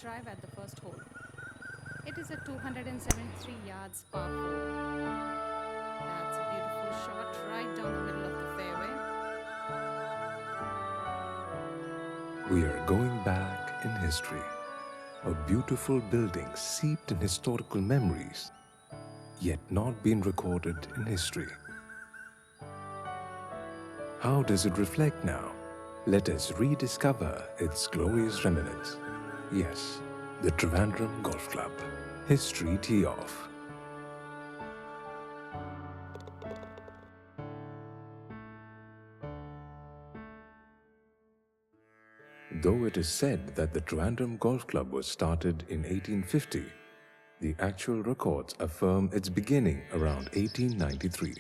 drive at the first hole. It is a 273 yards par 4. That's a beautiful shot right down the middle of the fairway. We are going back in history. A beautiful building seeped in historical memories, yet not been recorded in history. How does it reflect now? Let us rediscover its glorious remnants. Yes, the Trivandrum Golf Club. History Tee-Off. Though it is said that the Trivandrum Golf Club was started in 1850, the actual records affirm its beginning around 1893.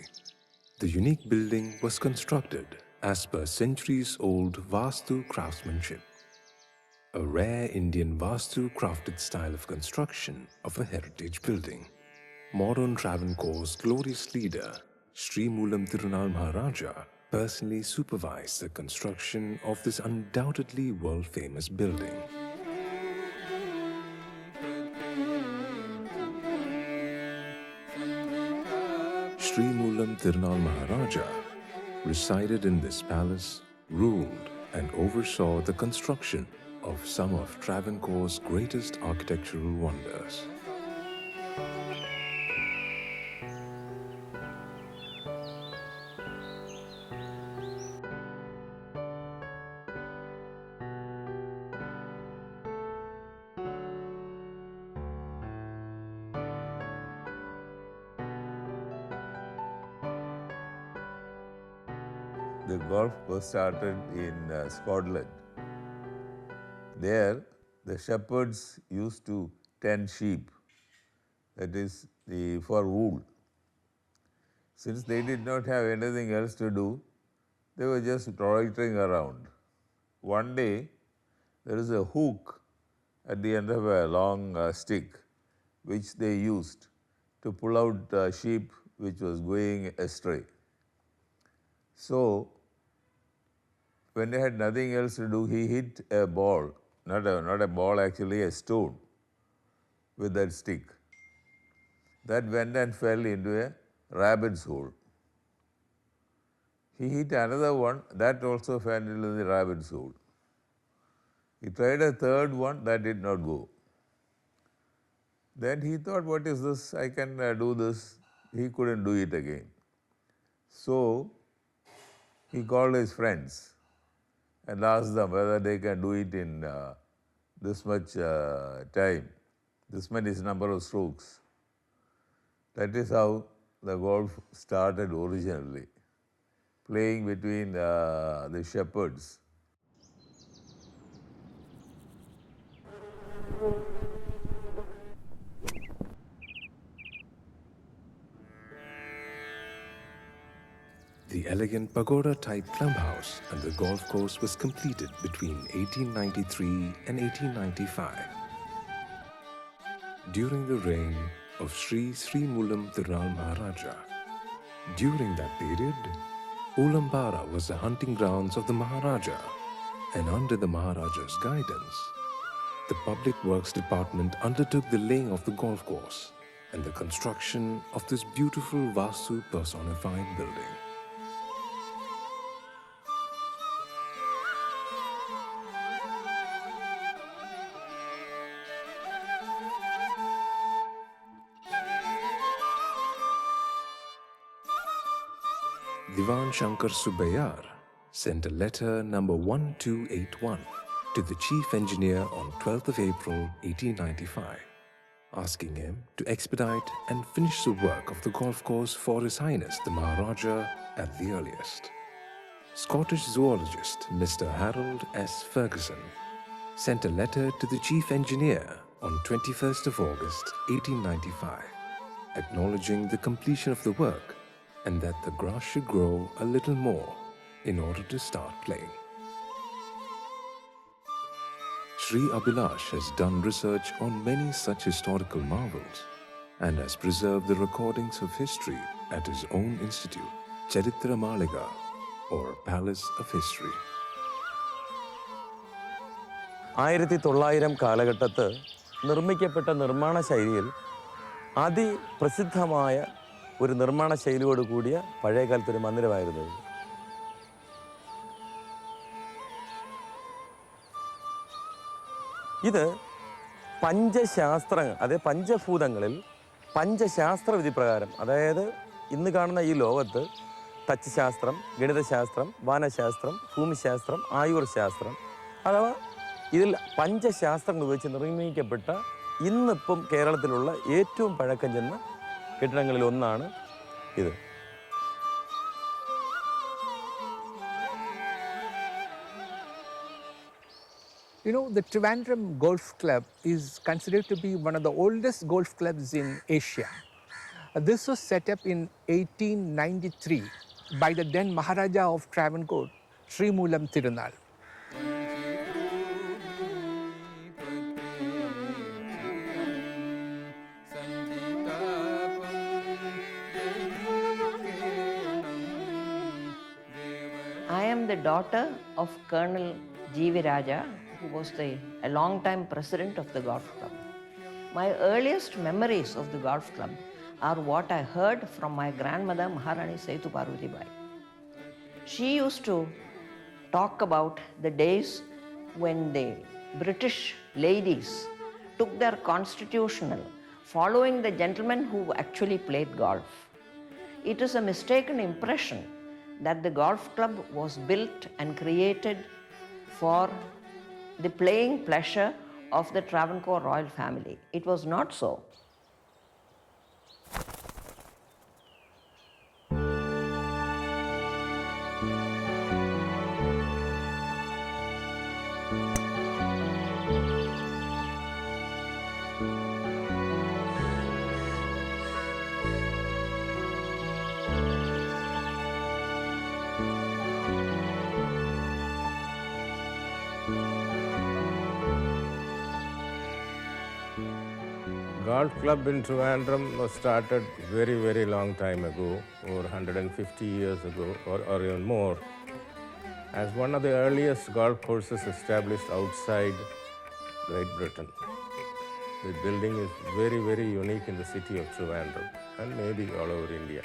The unique building was constructed as per centuries-old Vaasthu Craftsmanship, a rare Indian Vaasthu crafted style of construction of a heritage building. Modern Travancore's glorious leader, Sree Moolam Thirunal Maharaja, personally supervised the construction of this undoubtedly world-famous building. Sree Moolam Thirunal Maharaja resided in this palace, ruled and oversaw the construction of some of Travancore's greatest architectural wonders. The golf was started in Scotland. There, the shepherds used to tend sheep, that is, for wool. Since they did not have anything else to do, they were just loitering around. One day, there is a hook at the end of a long stick, which they used to pull out sheep which was going astray. So, when they had nothing else to do, he hit a ball, not a ball actually, a stone with that stick. That went and fell into a rabbit's hole. He hit another one, that also fell into the rabbit's hole. He tried a third one, that did not go. Then he thought, what is this? I can do this. He couldn't do it again. So, he called his friends and asked them whether they can do it in this much time, this many number of strokes. That is how the golf started originally, playing between the shepherds. The elegant pagoda-type clubhouse and the golf course was completed between 1893 and 1895. During the reign of Sree Moolam Thirunal Maharaja. During that period, Ulambara was the hunting grounds of the Maharaja, and under the Maharaja's guidance, the Public Works Department undertook the laying of the golf course and the construction of this beautiful Vaasthu personified building. Diwan Shankar Subbayar sent a letter number 1281 to the chief engineer on 12th of April 1895, asking him to expedite and finish the work of the golf course for His Highness the Maharaja at the earliest. Scottish zoologist Mr. Harold S. Ferguson sent a letter to the chief engineer on 21st of August 1895, acknowledging the completion of the work and that the grass should grow a little more in order to start playing. Sri Abhilash has done research on many such historical marvels and has preserved the recordings of history at his own institute, Charitra Maliga, or Palace of History. 1900 കാലഘട്ടത്ത് നിർമ്മിക്കപ്പെട്ട നിർമ്മാണ ശൈലിയിൽ അതിപ്രസിദ്ധമായ ഒരു നിർമ്മാണ ശൈലിയോട് കൂടിയ പഴയകാലത്തൊരു മന്ദിരമായിരുന്നു ഇത്. പഞ്ചശാസ്ത്രങ്ങൾ, അതായത് പഞ്ചഭൂതങ്ങളിൽ പഞ്ചശാസ്ത്രവിധി പ്രകാരം, അതായത് ഇന്ന് കാണുന്ന ഈ ലോകത്ത് തച്ചുശാസ്ത്രം, ഗണിതശാസ്ത്രം, വാനശാസ്ത്രം, ഭൂമിശാസ്ത്രം, ആയുർ ശാസ്ത്രം, അഥവാ ഇതിൽ പഞ്ചശാസ്ത്രങ്ങൾ ഉപയോഗിച്ച് നിർമ്മിക്കപ്പെട്ട ഇന്നിപ്പം കേരളത്തിലുള്ള ഏറ്റവും പഴക്കം ചെന്ന കെട്ടിടങ്ങളിൽ ഒന്നാണ് ഇത്. You know, the Trivandrum Golf Club is considered to be one of the oldest golf clubs in Asia. This was set up in 1893 by the then Maharaja of Travancore, Sree Moolam Thirunal. I am the daughter of Colonel G.V. Raja, who was a long-time president of the golf club. My earliest memories of the golf club are what I heard from my grandmother Maharani Setu Parvati Bai. She used to talk about the days when the British ladies took their constitutional following the gentlemen who actually played golf. It is a mistaken impression that the golf club was built and created for the playing pleasure of the Travancore royal family. It was not so. Golf club in Trivandrum was started very, very long time ago, over 150 years ago or even more, as one of the earliest golf courses established outside Great Britain. The building is very, very unique in the city of Trivandrum and maybe all over India.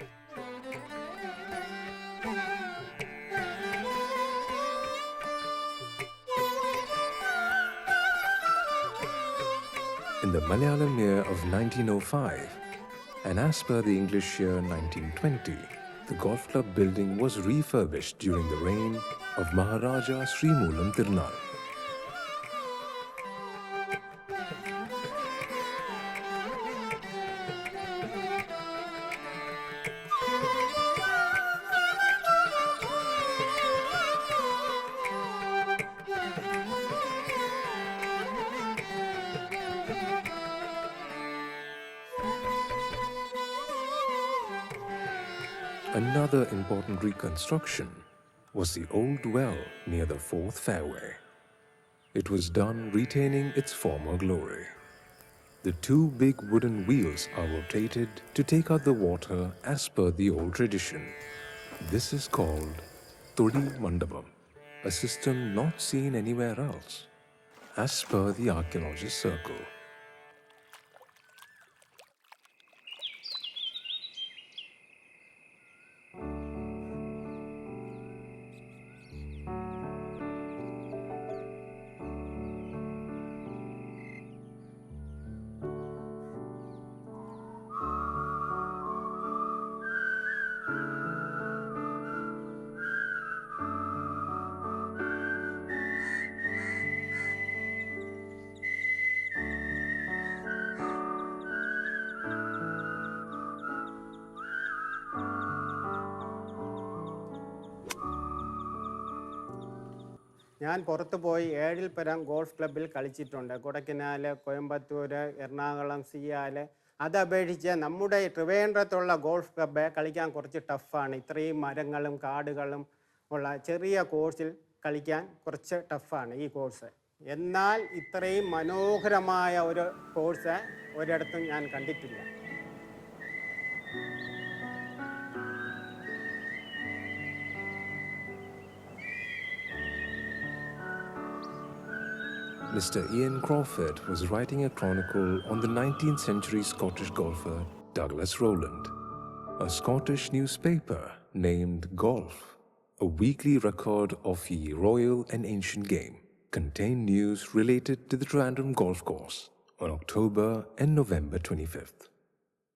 In the Malayalam year of 1905, and as per the English year 1920, the golf club building was refurbished during the reign of Maharaja Sree Moolam Thirunal. Another important reconstruction was the old well near the fourth fairway. It was done retaining its former glory. The two big wooden wheels are rotated to take out the water as per the old tradition. This is called Thodi Mandapam, a system not seen anywhere else, as per the archaeologist circle. ഞാൻ പുറത്ത് പോയി 7-ൽ പരം golf ക്ലബ്ബിൽ കളിച്ചിട്ടുണ്ട്. കൊടൈക്കനാൽ, കോയമ്പത്തൂർ, എറണാകുളം, സിയാൽ. അതപേക്ഷിച്ച് നമ്മുടെ ട്രിവേൻഡ്രത്തുള്ള golf club കളിക്കാൻ കുറച്ച് ടഫാണ്. ഇത്രയും മരങ്ങളും കാടുകളും ഉള്ള ചെറിയ കോഴ്സിൽ കളിക്കാൻ കുറച്ച് ടഫാണ് ഈ കോഴ്സ്. എന്നാൽ ഇത്രയും മനോഹരമായ ഒരു കോഴ്സ് ഒരിടത്തും ഞാൻ കണ്ടിട്ടില്ല. Mr. Ian Crawford was writing a chronicle on the 19th century Scottish golfer Douglas Rowland. A Scottish newspaper named Golf, a weekly record of the royal and ancient game, contained news related to the Trivandrum Golf Course on October and November 25th.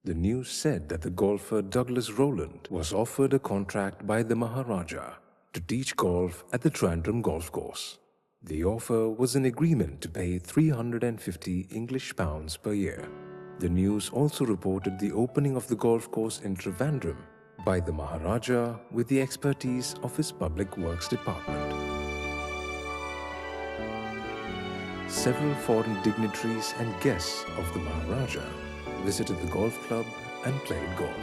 The news said that the golfer Douglas Rowland was offered a contract by the Maharaja to teach golf at the Trivandrum Golf Course. The offer was an agreement to pay 350 English pounds per year. The news also reported the opening of the golf course in Trivandrum by the Maharaja with the expertise of his public works department. Several foreign dignitaries and guests of the Maharaja visited the golf club and played golf.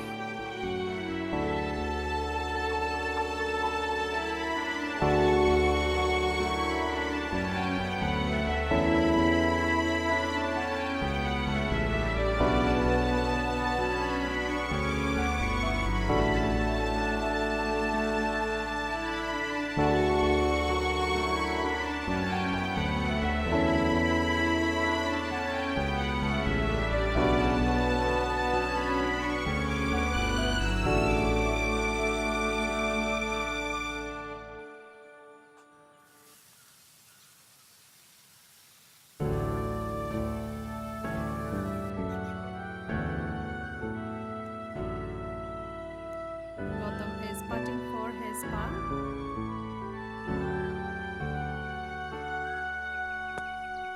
Gautam is putting for his par.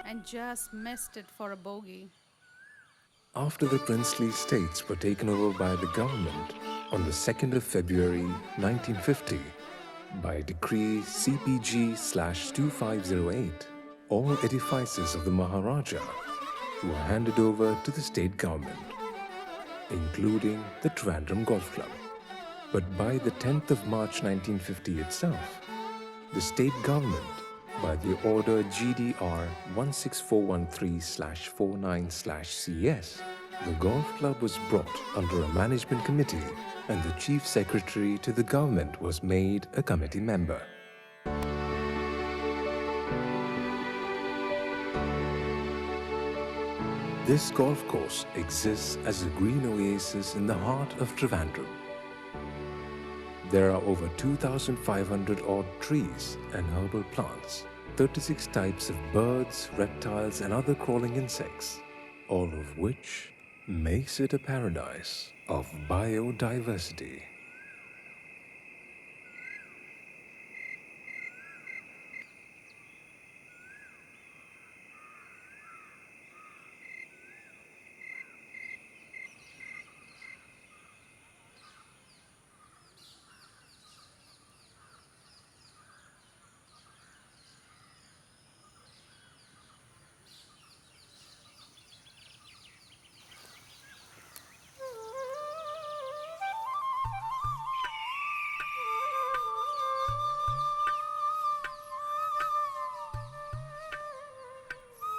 And just missed it for a bogey. After the princely states were taken over by the government on the 2nd of February 1950 by Decree CPG/2508, all edifices of the Maharaja were handed over to the state government, including the Trivandrum Golf Club. But by the 10th of March 1950 itself, the state government, by the order GDR 16413/49/CS, the golf club was brought under a management committee and the chief secretary to the government was made a committee member. This golf course exists as a green oasis in the heart of Trivandrum. There are over 2,500 odd trees and herbal plants, 36 types of birds, reptiles, and other crawling insects, all of which makes it a paradise of biodiversity.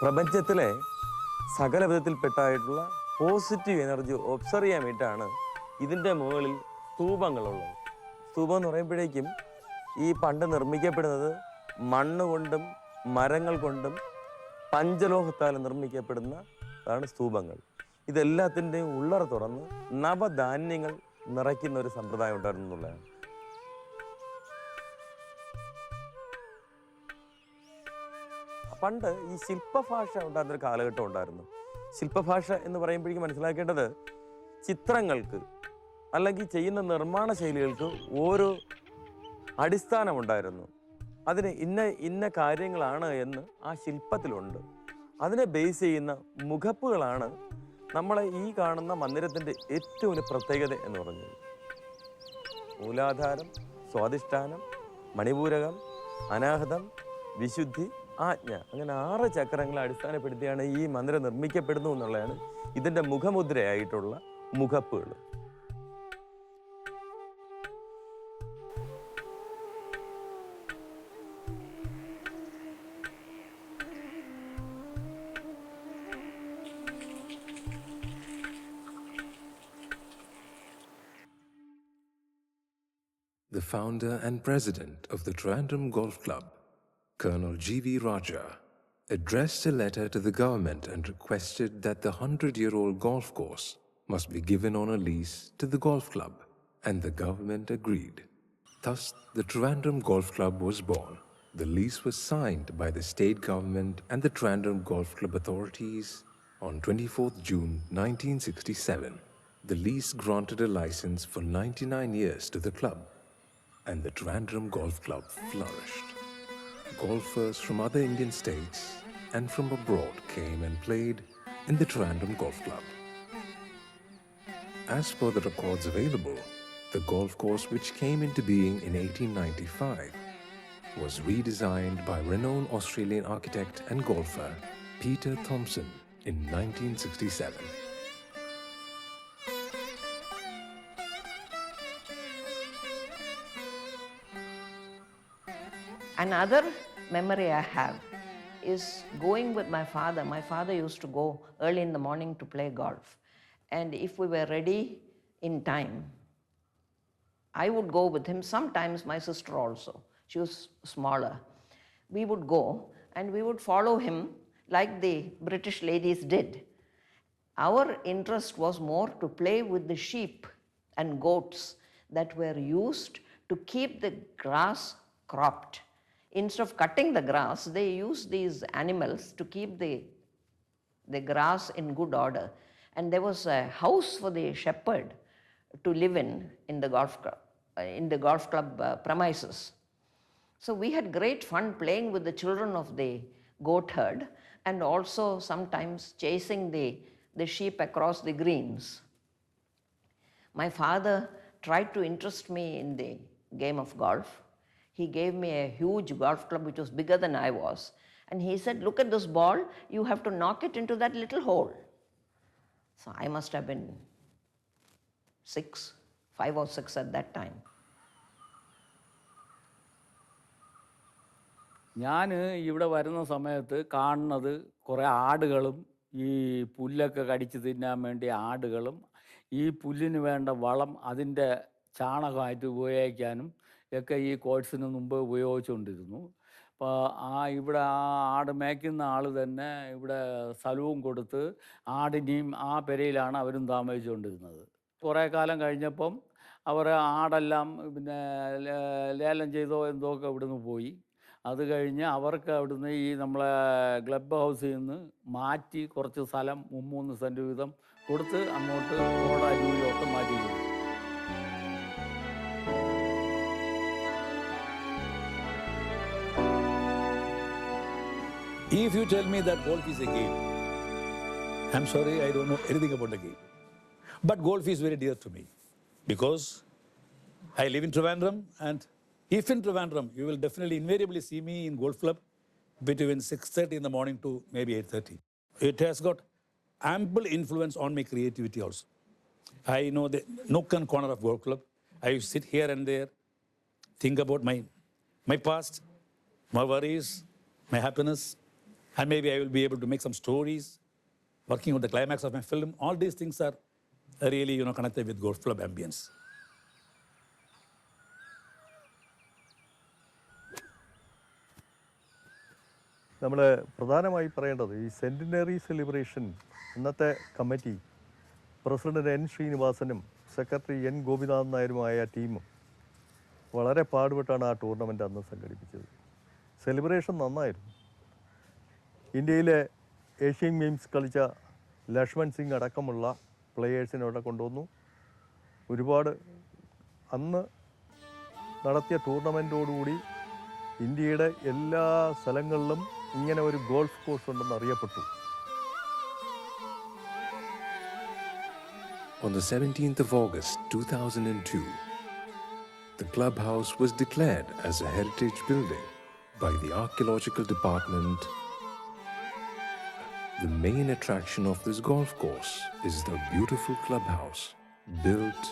പ്രപഞ്ചത്തിലെ സകല വിധത്തിൽപ്പെട്ടായിട്ടുള്ള positive energy observe ചെയ്യാൻ വേണ്ടിയിട്ടാണ് ഇതിൻ്റെ മുകളിൽ സ്തൂപങ്ങളുള്ളത്. സ്തൂപം എന്ന് പറയുമ്പോഴേക്കും ഈ പണ്ട് നിർമ്മിക്കപ്പെടുന്നത് മണ്ണ് കൊണ്ടും മരങ്ങൾ കൊണ്ടും പഞ്ചലോഹത്താൽ നിർമ്മിക്കപ്പെടുന്നതാണ് സ്തൂപങ്ങൾ. ഇതെല്ലാത്തിൻ്റെയും ഉള്ളറ തുറന്ന് നവധാന്യങ്ങൾ നിറയ്ക്കുന്ന ഒരു സമ്പ്രദായം ഉണ്ടായിരുന്നു എന്നുള്ളതാണ്. പണ്ട് ഈ ശില്പഭാഷ ഉണ്ടായിരുന്നൊരു കാലഘട്ടം ഉണ്ടായിരുന്നു. ശില്പഭാഷ എന്ന് പറയുമ്പോഴേക്കും മനസ്സിലാക്കേണ്ടത് ചിത്രങ്ങൾക്ക് അല്ലെങ്കിൽ ചെയ്യുന്ന നിർമ്മാണ ശൈലികൾക്ക് ഓരോ അടിസ്ഥാനമുണ്ടായിരുന്നു. അതിന് ഇന്ന കാര്യങ്ങളാണ് എന്ന് ആ ശില്പത്തിലുണ്ട്. അതിനെ ബേസ് ചെയ്യുന്ന മുഖപ്പുകളാണ് നമ്മളെ ഈ കാണുന്ന മന്ദിരത്തിൻ്റെ ഏറ്റവും ഒരു പ്രത്യേകത എന്ന് പറഞ്ഞത്. മൂലാധാരം, സ്വാധിഷ്ഠാനം, മണിപൂരകം, അനാഹതം, വിശുദ്ധി, ആജ്ഞ, അങ്ങനെ 6 ചക്രങ്ങളെ അടിസ്ഥാനപ്പെടുത്തിയാണ് ഈ മന്ദിരം നിർമ്മിക്കപ്പെടുന്നു എന്നുള്ളതാണ് ഇതിൻ്റെ മുഖമുദ്രയായിട്ടുള്ള മുഖപ്പുകൾ. The founder and president of the Trivandrum Golf Club, Colonel G.V. Raja, addressed a letter to the government and requested that the 100-year-old golf course must be given on a lease to the golf club, and the government agreed. Thus, the Trivandrum Golf Club was born. The lease was signed by the state government and the Trivandrum Golf Club authorities on 24th June 1967. The lease granted a license for 99 years to the club, and the Trivandrum Golf Club flourished. Golfers from other Indian states and from abroad came and played in the Trivandrum Golf Club. As per the records available, the golf course, which came into being in 1895, was redesigned by renowned Australian architect and golfer Peter Thomson in 1967. Another memory I have is going with my father. My father used to go early in the morning to play golf. And if we were ready in time, I would go with him. Sometimes my sister also. She was smaller. We would go and we would follow him like the British ladies did. Our interest was more to play with the sheep and goats that were used to keep the grass cropped. Instead of cutting the grass, they used these animals to keep the grass in good order. And there was a house for the shepherd to live in the golf club premises. So we had great fun playing with the children of the goat herd and also sometimes chasing the sheep across the greens. My father tried to interest me in the game of golf. He gave me a huge golf club which was bigger than I was. And he said, look at this ball, you have to knock it into that little hole. So I must have been 5 or 6 at that time. ഞാൻ ഇവിടെ വരുന്ന സമയത്ത് കാണുന്നത് കുറേ ആടുകളും ഈ പുല്ലൊക്കെ കടിച്ച് തിന്നാൻ വേണ്ടി ആടുകളും ഈ പുല്ലിന് വേണ്ട വളം അതിൻ്റെ ചാണകമായിട്ട് ഉപയോഗിക്കാനും ഒക്കെ ഈ കോഴ്സിന് മുമ്പ് ഉപയോഗിച്ചുകൊണ്ടിരുന്നു. അപ്പോൾ ഇവിടെ ആട് മേയ്ക്കുന്ന ആൾ തന്നെ ഇവിടെ സ്ഥലവും കൊടുത്ത് ആടിനെയും ആ പെരയിലാണ് അവരും താമസിച്ചുകൊണ്ടിരുന്നത്. കുറേ കാലം കഴിഞ്ഞപ്പം അവർ ആടെല്ലാം പിന്നെ ലേലം ചെയ്തോ എന്തോ ഒക്കെ ഇവിടുന്ന് പോയി. അത് കഴിഞ്ഞ് അവർക്ക് അവിടുന്ന് ഈ നമ്മളെ ക്ലബ് ഹൗസിൽ നിന്ന് മാറ്റി കുറച്ച് സ്ഥലം 3 സെൻറ്റ് വീതം കൊടുത്ത് അങ്ങോട്ട് റോഡരികിലോട്ട് മാറ്റി കൊടുത്തു. If you tell me that golf is a game, I'm sorry, I don't know anything about the game. But golf is very dear to me because I live in Trivandrum, and if in Trivandrum, you will definitely invariably see me in golf club between 6:30 in the morning to maybe 8:30. It has got ample influence on my creativity also. I know the nook and corner of golf club. I sit here and there, think about my past, my worries, my happiness, and maybe I will be able to make some stories, working on the climax of my film. All these things are really, connected with golf club ambience. നമ്മൾ പ്രധാനമായി പറയേണ്ടത് ഈ centenary celebration ഇന്നത്തെ committee president N ശ്രീനിവാസനും secretary N Gopinathan നായരുമായ ടീമും വളരെ പാടുപെട്ടാണ് ആ ടൂർണമെൻ്റ് അന്ന് സംഘടിപ്പിച്ചത്. സെലിബ്രേഷൻ നന്നായിരുന്നു. ഇന്ത്യയിലെ ഏഷ്യൻ ഗെയിംസ് കളിച്ച ലക്ഷ്മൺ സിംഗ് അടക്കമുള്ള പ്ലെയേഴ്സിനെ അവിടെ കൊണ്ടുവന്നു. ഒരുപാട് അന്ന് നടത്തിയ ടൂർണമെൻറ്റോടുകൂടി ഇന്ത്യയുടെ എല്ലാ സ്ഥലങ്ങളിലും ഇങ്ങനെ ഒരു ഗോൾഫ് കോഴ്സ് ഉണ്ടെന്ന് അറിയപ്പെട്ടു. On the 17th of August 2002, the clubhouse was declared as a heritage building by the Archaeological Department. The main attraction of this golf course is the beautiful clubhouse, built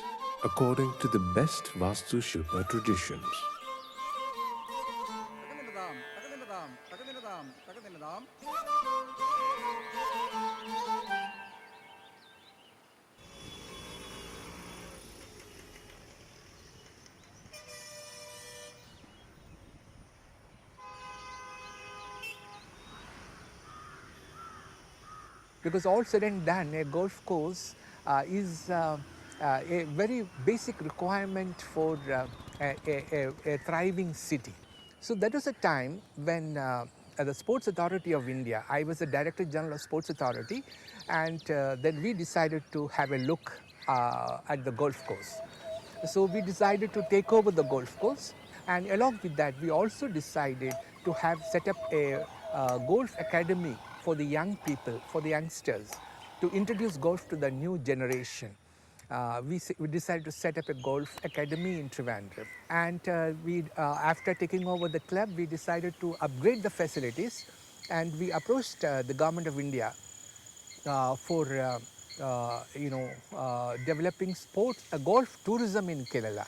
according to the best Vaasthu Shilpa traditions. because all said and done, a golf course is a very basic requirement for a thriving city. So that was a time when the Sports Authority of India, I was the Director General of Sports Authority, and then we decided to have a look at the golf course. So we decided to take over the golf course, and along with that, we also decided to have set up a golf academy for the young people, for the youngsters, to introduce golf to the new generation. We decided to set up a golf academy in Trivandrum, and after taking over the club, we decided to upgrade the facilities, and we approached the government of India for developing sports, golf tourism in Kerala.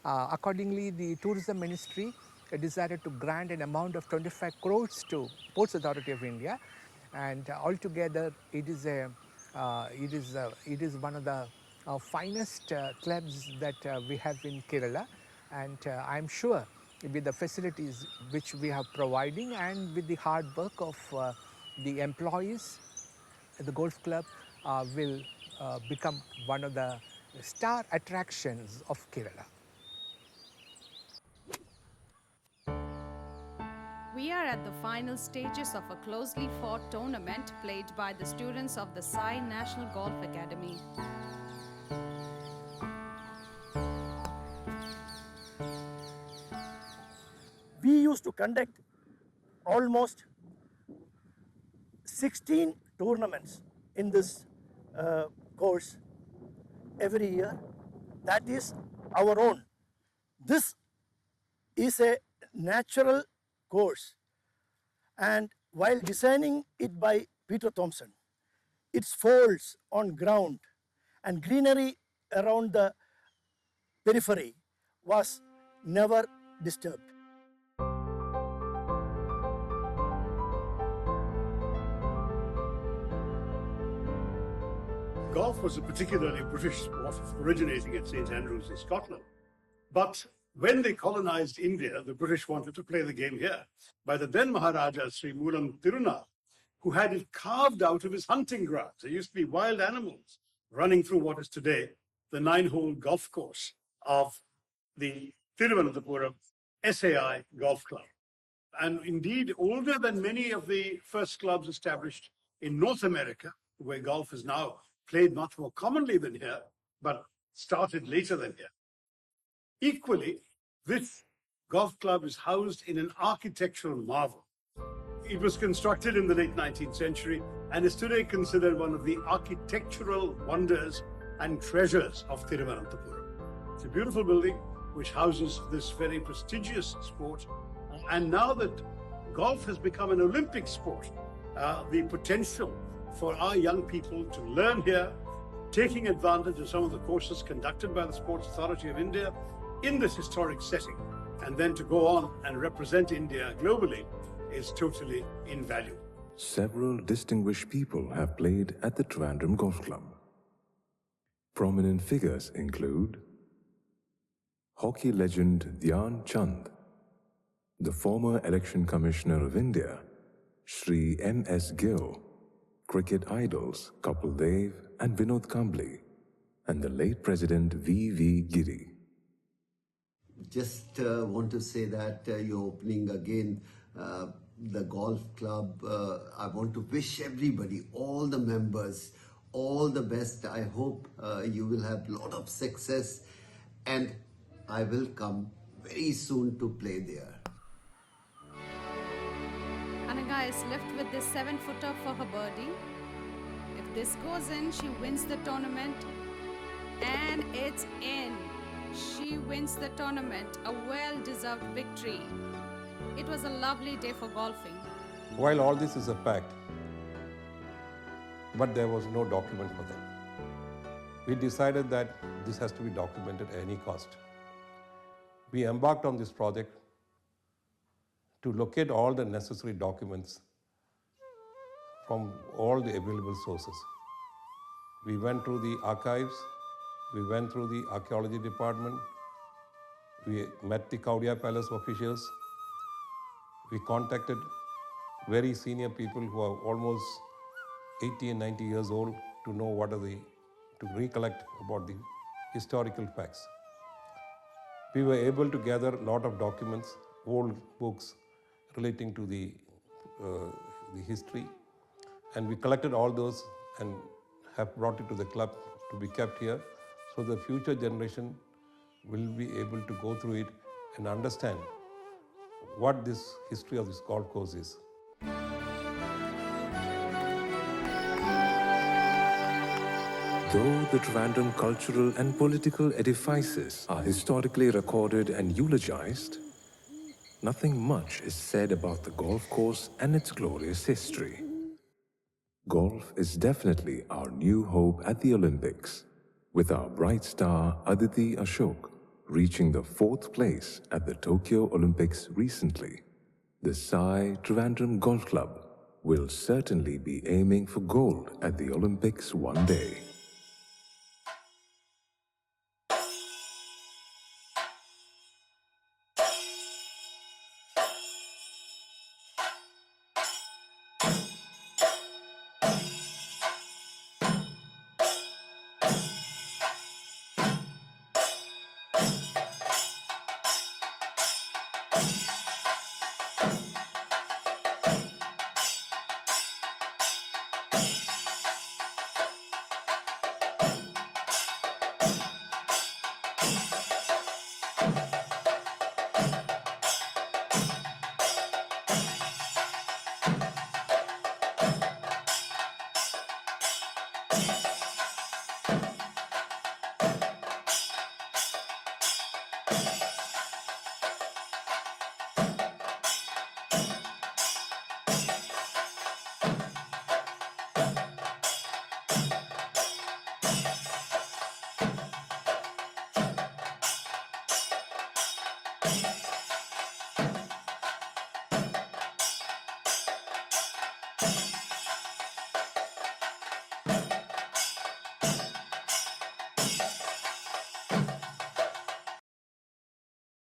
Accordingly, the tourism ministry decided to grant an amount of 25 crores to Ports Authority of India, and altogether it is one of the finest clubs that we have in Kerala, and I'm sure with the facilities which we are providing and with the hard work of the employees, the golf club will become one of the star attractions of Kerala. We are at the final stages of a closely fought tournament played by the students of the Sai National Golf Academy. We used to conduct almost 16 tournaments in this course every year. That is our own. This is a natural course, and while designing it by Peter Thompson, its folds on ground and greenery around the periphery was never disturbed. Golf was a particularly British sport originating at St Andrews in Scotland. But when they colonized India, the British wanted to play the game here by the then Maharaja Sree Moolam Thirunal, who had it carved out of his hunting grounds. There used to be wild animals running through what is today the 9-hole golf course of the Thiruvananthapuram SAI Golf Club. And indeed, older than many of the first clubs established in North America, where golf is now played much more commonly than here, but started later than here. Equally, this golf club is housed in an architectural marvel. It was constructed in the late 19th century and is today considered one of the architectural wonders and treasures of Thiruvananthapuram. It's a beautiful building which houses this very prestigious sport. And now that golf has become an Olympic sport, the potential for our young people to learn here, taking advantage of some of the courses conducted by the Sports Authority of India in this historic setting, and then to go on and represent India globally, is totally invaluable. Several distinguished people have played at the Trivandrum Golf Club. Prominent figures include hockey legend Dhyan Chand, the former Election Commissioner of India, Sri M.S. Gill, cricket idols Kapil Dev and Vinod Kambli, and the late President V.V. Giri. Just want to say that you're opening again the golf club. I want to wish everybody, all the members, all the best. I hope you will have a lot of success, and I will come very soon to play there. Anaga is left with this 7-footer for her birdie. If this goes in, she wins the tournament, and it's in. She wins the tournament, a well-deserved victory. It was a lovely day for golfing. While all this is a fact, but there was no document for them. We decided that this has to be documented at any cost. We embarked on this project to locate all the necessary documents from all the available sources. We went through the archives, we went through the archaeology department, we met the Kaudia Palace officials, we contacted very senior people who are almost 80 and 90 years old to know to recollect about the historical facts. We were able to gather a lot of documents, old books relating to the history, and we collected all those and have brought it to the club to be kept here, so the future generation will be able to go through it and understand what this history of this golf course is. Though the Trivandrum cultural and political edifices are historically recorded and eulogized, nothing much is said about the golf course and its glorious history. Golf is definitely our new hope at the Olympics, with our bright star Aditi Ashok reaching the 4th place at the Tokyo Olympics recently. The Sai Trivandrum Golf Club will certainly be aiming for gold at the Olympics one day.